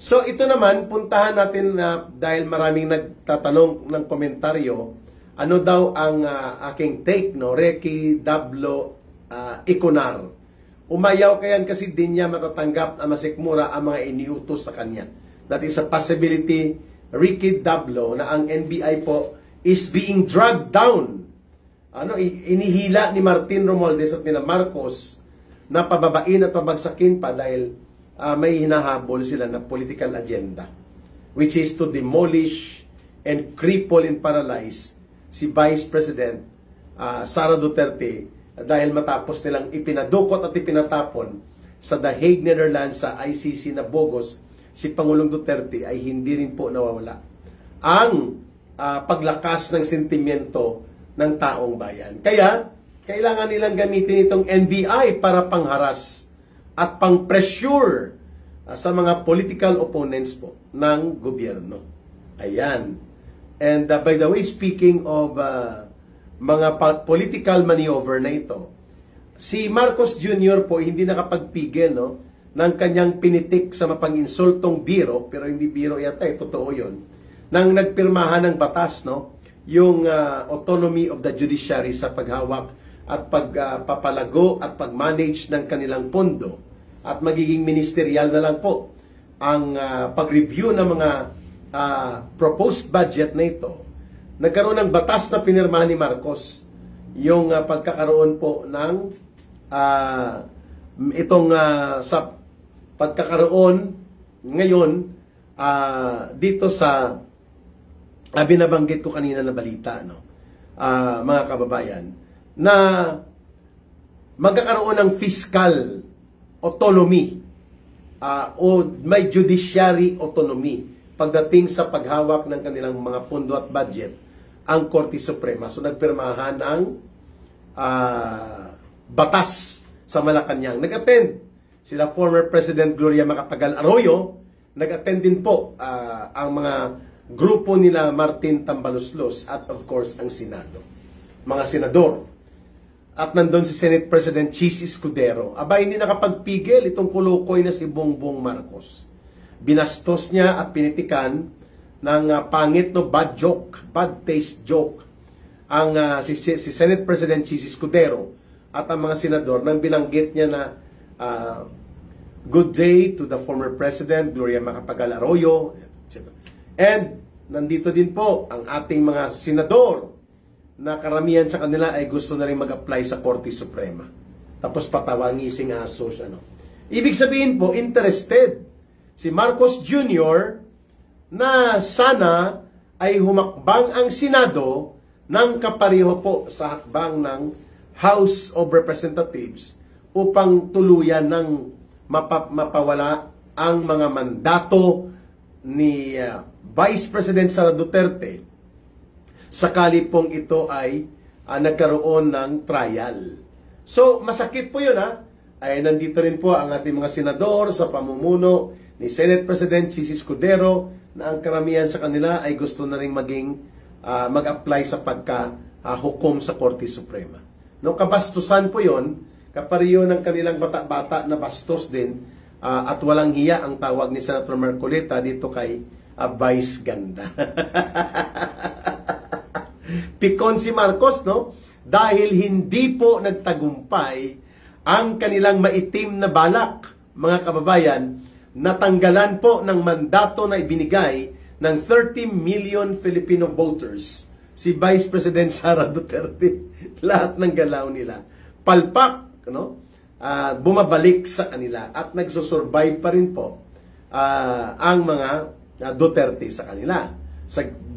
So ito naman, puntahan natin dahil maraming nagtatanong ng komentaryo, ano daw ang aking take, no? Ricky Dablo Iconar. Umayaw kayan kasi din niya matatanggap na masikmura ang mga iniutos sa kanya. That is a possibility, Ricky Dablo, na ang NBI po is being dragged down. Inihila ni Martin Romualdez at nila Marcos na pababain at pabagsakin pa dahil may hinahabol sila na political agenda, which is to demolish and cripple and paralyze si Vice President Sara Duterte dahil matapos nilang ipinadukot at ipinatapon sa The Hague, Netherlands sa ICC na bogus si Pangulong Duterte, ay hindi rin po nawawala ang paglakas ng sentimiento ng taong bayan. Kaya kailangan nilang gamitin itong NBI para pangharas at pang-pressure sa mga political opponents po ng gobyerno. Ayan. And by the way, speaking of mga political maneuver na ito, si Marcos Jr. po hindi nakapagpigil, no, ng kanyang pinitik sa mapang-insultong biro, pero hindi biro yata, totoo yun, nang nagpirmahan ng batas, no, yung autonomy of the judiciary sa paghawak at pagpapalago at pag-manage ng kanilang pondo, at magiging ministerial na lang po ang pag-review ng mga proposed budget na ito. Nagkaroon ng batas na pinirmahan ni Marcos, yung pagkakaroon po ng sa pagkakaroon ngayon dito sa binabanggit ko kanina na balita, no, mga kababayan, na magkakaroon ng fiscal autonomy o may judiciary autonomy pagdating sa paghawak ng kanilang mga pondo at budget ang Korte Suprema. So nagpirmahan ng batas sa Malacanang. Nag-attend sila former President Gloria Macapagal Arroyo, nag-attend din po ang mga grupo nila Martin Tambaluslos at of course ang Senado, mga senador. At nandun si Senate President Chis Escudero. Aba, hindi nakapagpigil itong kulukoy na si Bongbong Marcos. Binastos niya at pinitikan ng pangit, no, bad joke, bad taste joke ang si Senate President Chis Escudero at ang mga senador nang bilanggit niya na good day to the former President Gloria Macapagal Arroyo, etc. And nandito din po ang ating mga senador na karamihan sa kanila ay gusto na rin mag-apply sa Korte Suprema. Tapos patawangising aso siya, no? Ibig sabihin po, interested si Marcos Jr. na sana ay humakbang ang Senado ng kapareho po sa hakbang ng House of Representatives upang tuluyan ng mapawala ang mga mandato ni Vice President Sara Duterte sakali pong ito ay nagkaroon ng trial. So, masakit po yun, ay nandito rin po ang ating mga senador sa pamumuno ni Senate President Chis Escudero na ang karamihan sa kanila ay gusto na rin mag-apply sa pagka-hukom sa Korte Suprema. No, kabastusan po yun, kapareho ng kanilang bata-bata na bastos din at walang hiya ang tawag ni Senator Marcoleta dito kay Vice Ganda. Pikon si Marcos, no? Dahil hindi po nagtagumpay ang kanilang maitim na balak, mga kababayan, natanggalan po ng mandato na ibinigay ng 30 million Filipino voters si Vice President Sara Duterte. Lahat ng galaw nila palpak, no? Bumabalik sa kanila at nagsusurvive pa rin po ang mga Duterte sa kanila.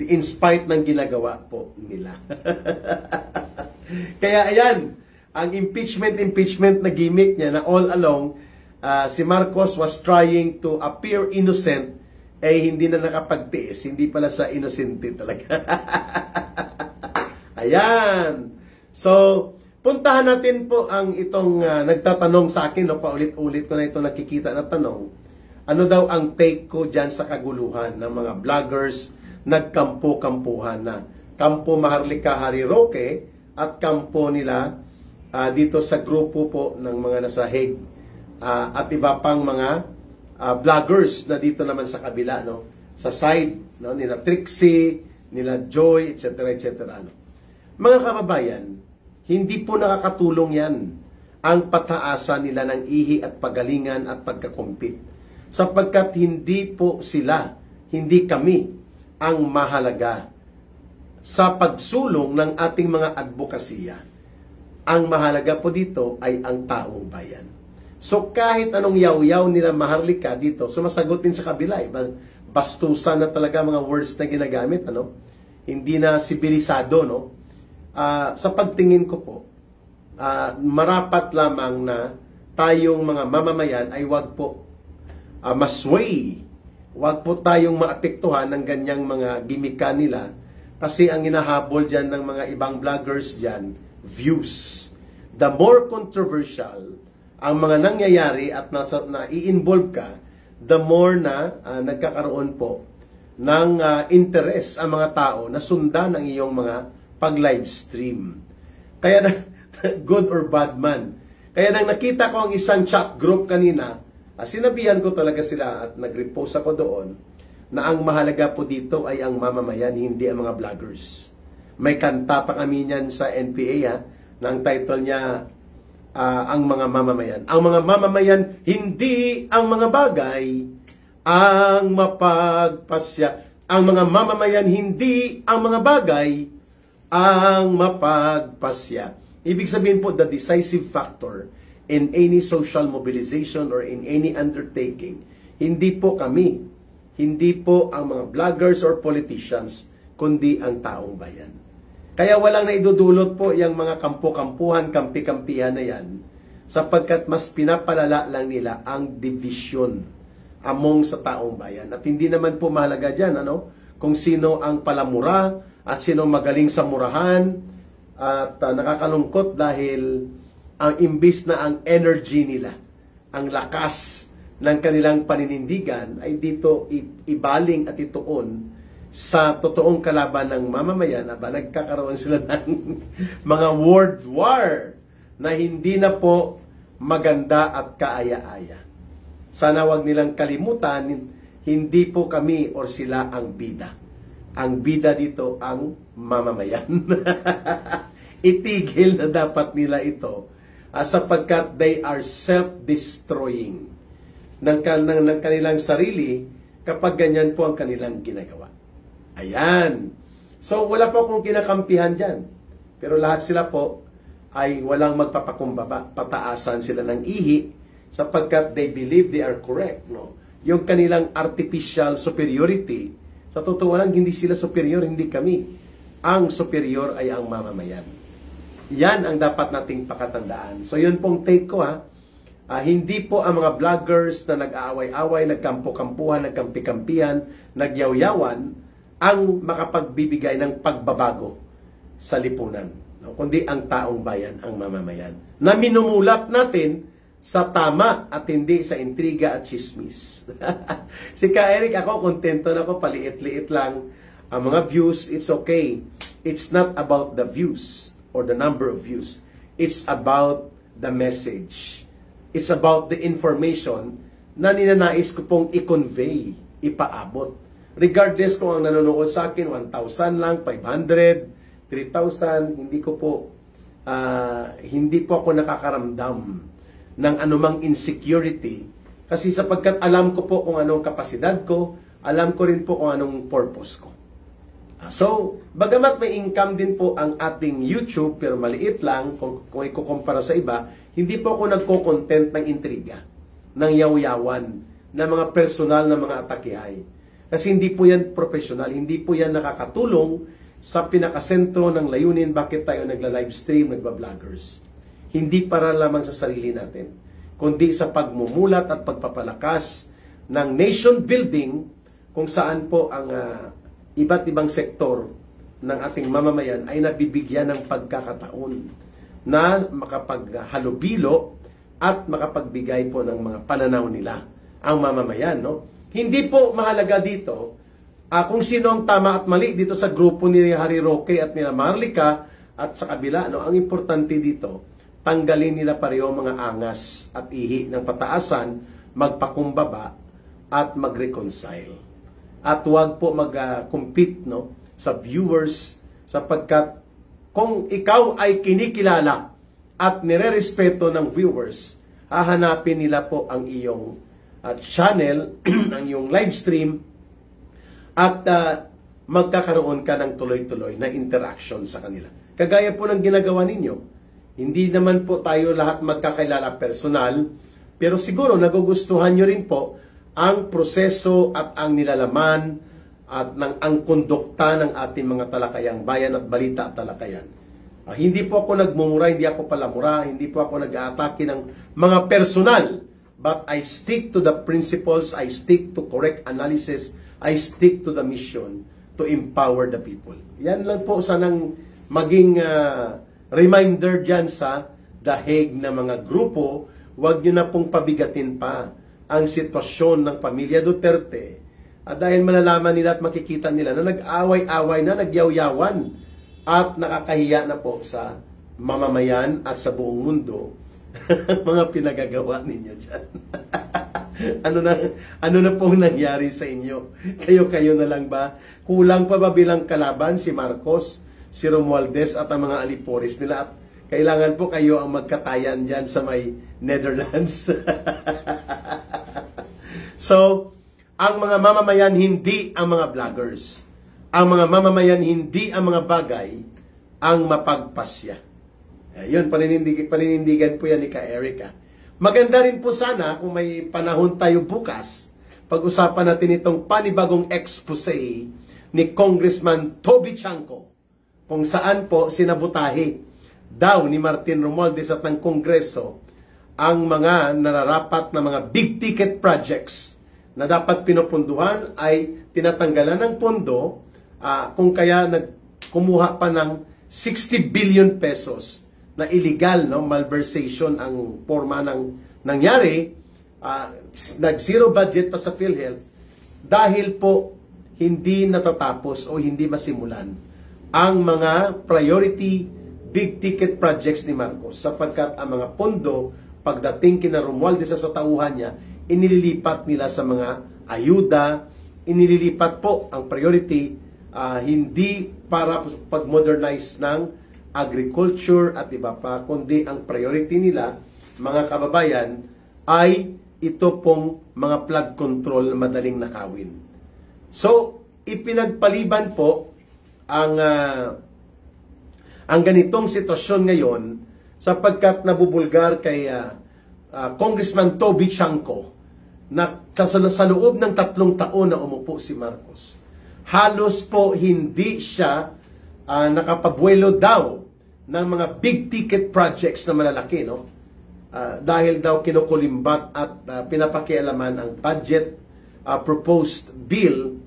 In spite ng ginagawa po nila. Kaya ayan, ang impeachment na gimmick niya na all along, si Marcos was trying to appear innocent, hindi na nakapagtiis. Hindi pala sa innocente talaga. Ayan. So, puntahan natin po ang itong nagtatanong sa akin, no, paulit-ulit ko na ito nakikita na tanong. Ano daw ang take ko dyan sa kaguluhan ng mga vloggers nagkampo-kampuhan na? Kampo Maharlika Harry Roque at kampo nila dito sa grupo po ng mga nasa Hague at iba pang mga vloggers na dito naman sa kabila, no? Sa side, no? Nila Trixie, nila Joy, etc. etc. No? Mga kababayan, hindi po nakakatulong yan ang pataasan nila ng ihi at pagalingan at pagkakumpit. Sapagkat hindi po sila, hindi kami ang mahalaga sa pagsulong ng ating mga advokasya. Ang mahalaga po dito ay ang taong bayan. So kahit anong yaw-yaw nila Maharlika dito, sumasagot din sa kabila. Bastusan na talaga mga words na ginagamit, ano? Hindi na sibilisado, no? Sa pagtingin ko po, marapat lamang na tayong mga mamamayan ay wag po masway. Wag po tayong maapektuhan ng ganyang mga gimika nila kasi ang hinahabol dyan ng mga ibang vloggers dyan, views. The more controversial ang mga nangyayari at na-i-involve ka, the more na nagkakaroon po ng interest ang mga tao na sundan ang iyong mga pag-live stream. Kaya na, good or bad man. Kaya nang nakita ko ang isang chat group kanina, sinabihan ko talaga sila at nag-repost ako doon na ang mahalaga po dito ay ang mamamayan, hindi ang mga vloggers. May kanta pa kami niyan sa NPA na ang title niya, ang mga mamamayan. Ang mga mamamayan, hindi ang mga bagay ang mapagpasya. Ang mga mamamayan, hindi ang mga bagay ang mapagpasya. Ibig sabihin po, the decisive factor in any social mobilization or in any undertaking, hindi po kami, hindi po ang mga vloggers or politicians, kundi ang taong bayan. Kaya walang naidudulot po yung mga kampo-kampuhan, kampi-kampihan na yan, sapagkat mas pinapalala lang nila ang division among sa taong bayan. At hindi naman po mahalaga dyan, ano? Kung sino ang palamura at sino magaling sa murahan. At nakakalungkot dahil ang imbis na ang energy nila, ang lakas ng kanilang paninindigan ay dito ibaling at ituon sa totoong kalaban ng mamamayan. Nagkakaroon sila ng mga world war na hindi na po maganda at kaaya-aya. Sana wag nilang kalimutan, hindi po kami or sila ang bida. Ang bida dito ang mamamayan. Itigil na dapat nila ito sapagkat they are self-destroying ng kanilang sarili kapag ganyan po ang kanilang ginagawa. Ayan. So, wala po akong kinakampihan dyan. Pero lahat sila po ay walang magpapakumbaba. Pataasan sila ng ihi sapagkat they believe they are correct. No? Yung kanilang artificial superiority, sa totoo lang, hindi sila superior, hindi kami. Ang superior ay ang mamamayan. Yan ang dapat nating pakatandaan. So yun pong take ko hindi po ang mga vloggers na nag-aaway-away, nagkampo-kampuhan, nagkampi-kampihan, nagyaw-yawan ang makapagbibigay ng pagbabago sa lipunan. No? Kundi ang taong bayan, ang mamamayan. Na minumulat natin sa tama at hindi sa intriga at chismis. Si Ka Eric, ako kontento na ako, paliit-liit lang. Ang mga views, it's okay. It's not about the views or the number of views. It's about the message. It's about the information na ninanais ko pong i-convey, ipaabot. Regardless kung ang nanonood sa akin, 1,000 lang, 500, 3,000, hindi po ako nakakaramdam ng anumang insecurity. Kasi sapagkat alam ko po kung anong kapasidad ko, alam ko rin po kung anong purpose ko. So, bagamat may income din po ang ating YouTube, pero maliit lang kung ikukumpara sa iba, hindi po ako nagko-content ng intriga, ng yaw-yawan, ng mga personal na mga atakihay. Kasi hindi po yan professional, hindi po yan nakakatulong sa pinakasentro ng layunin bakit tayo nagla-livestream, nagba-vloggers. Hindi para lamang sa sarili natin, kundi sa pagmumulat at pagpapalakas ng nation building kung saan po ang iba't ibang sektor ng ating mamamayan ay nabibigyan ng pagkakataon na makapaghalubilo at makapagbigay po ng mga pananaw nila ang mamamayan. No? Hindi po mahalaga dito kung sino ang tama at mali dito sa grupo ni Harry Roque at ni Maharlika at sa kabila. No? Ang importante dito, tanggalin nila pareho mga angas at ihi ng pataasan, magpakumbaba at mag-reconcile. At huwag po mag-compete sa viewers, sapagkat kung ikaw ay kinikilala at nire-respeto ng viewers, hahanapin nila po ang iyong channel, ang iyong live stream, at magkakaroon ka ng tuloy-tuloy na interaction sa kanila. Kagaya po ng ginagawa ninyo. Hindi naman po tayo lahat magkakilala personal, pero siguro nagugustuhan nyo rin po ang proseso at ang nilalaman at ang kondukta ng ating mga talakayang bayan at balita at talakayan. Hindi po ako nagmumura, hindi ako palamura, hindi po ako nag-aatake ng mga personal, but I stick to the principles, I stick to correct analysis, I stick to the mission to empower the people. Yan lang po sanang maging reminder dyan sa dahig na mga grupo. Huwag nyo na pong pabigatin pa ang sitwasyon ng pamilya Duterte. Dahil malalaman nila at makikita nila na nag-away-away na, nagyaw-yawan at nakakahiya na po sa mamamayan at sa buong mundo mga pinagagawa ninyo dyan. Ano na pong nangyari sa inyo? Kayo-kayo na lang ba? Kulang pa ba bilang kalaban si Marcos, si Romualdez at ang mga alipores nila? At kailangan po kayo ang magkatayan dyan sa may Netherlands. So, ang mga mamamayan hindi ang mga vloggers. Ang mga mamamayan hindi ang mga bagay ang mapagpasya. Yun, paninindigan po yan ni Ka Erica. Maganda rin po sana kung may panahon tayo bukas, pag-usapan natin itong panibagong expose ni Congressman Toby Chanco, kung saan po sinabutahe daw ni Martin Romualdez at ng Kongreso ang mga nararapat na mga big ticket projects na dapat pinupunduhan ay tinatanggalan ng pondo, kung kaya kumuha pa ng 60 billion pesos na illegal, malversation ang forma ng nangyari, nag-zero budget pa sa PhilHealth dahil po hindi natatapos o hindi masimulan ang mga priority big ticket projects ni Marcos, sapagkat ang mga pondo pagdating kina Romualdez sa tauhan niya, inililipat nila sa mga ayuda, inililipat po ang priority hindi para pag-modernize ng agriculture at iba pa, kundi ang priority nila, mga kababayan, ay ito pong mga flood control na madaling nakawin. So, ipinagpaliban po ang ganitong sitwasyon ngayon sapagkat nabubulgar kay Congressman Toby Chanco na sa loob ng 3 taon na umupo si Marcos. Halos po hindi siya nakapabuelo daw ng mga big ticket projects na malalaki, dahil daw kinukulimbat at pinapakialaman ang budget proposed bill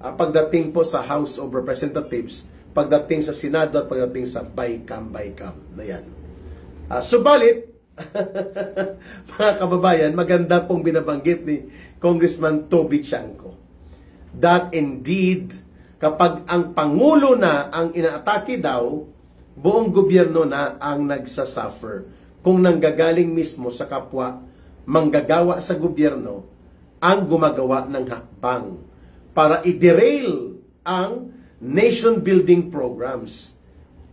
pagdating po sa House of Representatives, pagdating sa Senado at pagdating sa BICAM na yan. Subalit, mga kababayan, maganda pong binabanggit ni Congressman Toby Chanco that indeed, kapag ang Pangulo na ang inaatake daw, buong gobyerno na ang nagsasuffer kung nanggagaling mismo sa kapwa manggagawa sa gobyerno ang gumagawa ng hakbang para i-derail ang nation building programs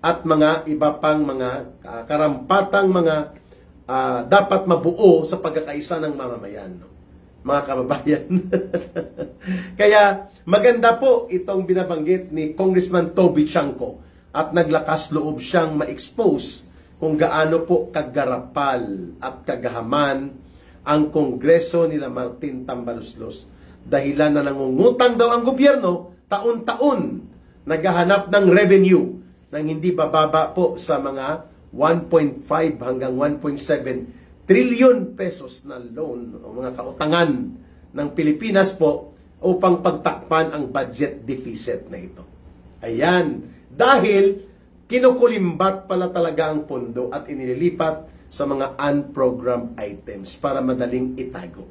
at mga iba pang mga karampatang mga dapat mabuo sa pagkakaisa ng mamamayan, mga kababayan. Kaya maganda po itong binabanggit ni Congressman Toby Chanco at naglakas loob siyang ma-expose kung gaano po kagarapal at kagahaman ang Kongreso nila Martin Tambaloslos, dahilan na nangungutang daw ang gobyerno taon-taon naghahanap ng revenue nang hindi bababa po sa mga 1.5 hanggang 1.7 trillion pesos na loan o mga kautangan ng Pilipinas po upang pagtakpan ang budget deficit na ito. Ayan, dahil kinukulimbat pala talaga ang pondo at inililipat sa mga unprogrammed items para madaling itago.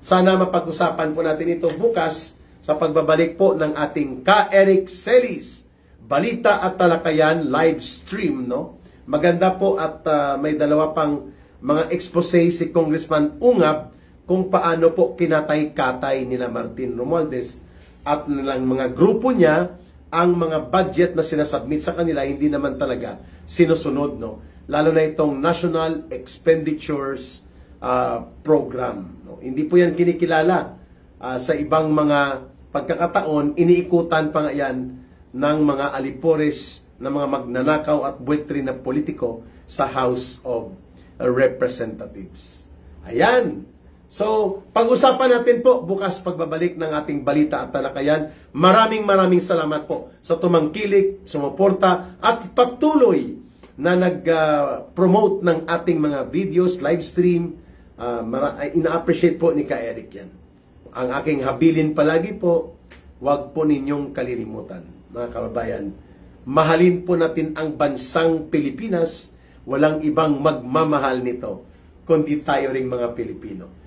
Sana mapag-usapan po natin ito bukas sa pagbabalik po ng ating Ka Eric Celis Balita at Talakayan live stream, Maganda po at may dalawa pang mga expose si Congressman Ungab kung paano po kinatay-katay nila Martin Romualdez at nilang mga grupo niya ang mga budget na sinasubmit sa kanila, hindi naman talaga sinusunod, no? Lalo na itong National Expenditures Program. No? Hindi po yan kinikilala sa ibang mga pagkakataon, iniikutan pa nga yan ng mga alipores na mga magnanakaw at buwetri na politiko sa House of Representatives. Ayan. So, pag-usapan natin po bukas pagbabalik ng ating balita at talakayan. Maraming salamat po sa tumangkilik, sumuporta at patuloy na nag-promote ng ating mga videos, live stream. Ina-appreciate po ni Ka Eric yan. Ang aking habilin palagi po, huwag po ninyong kalilimutan, mga kababayan. Mahalin po natin ang bansang Pilipinas. Walang ibang magmamahal nito, kundi tayo ring mga Pilipino.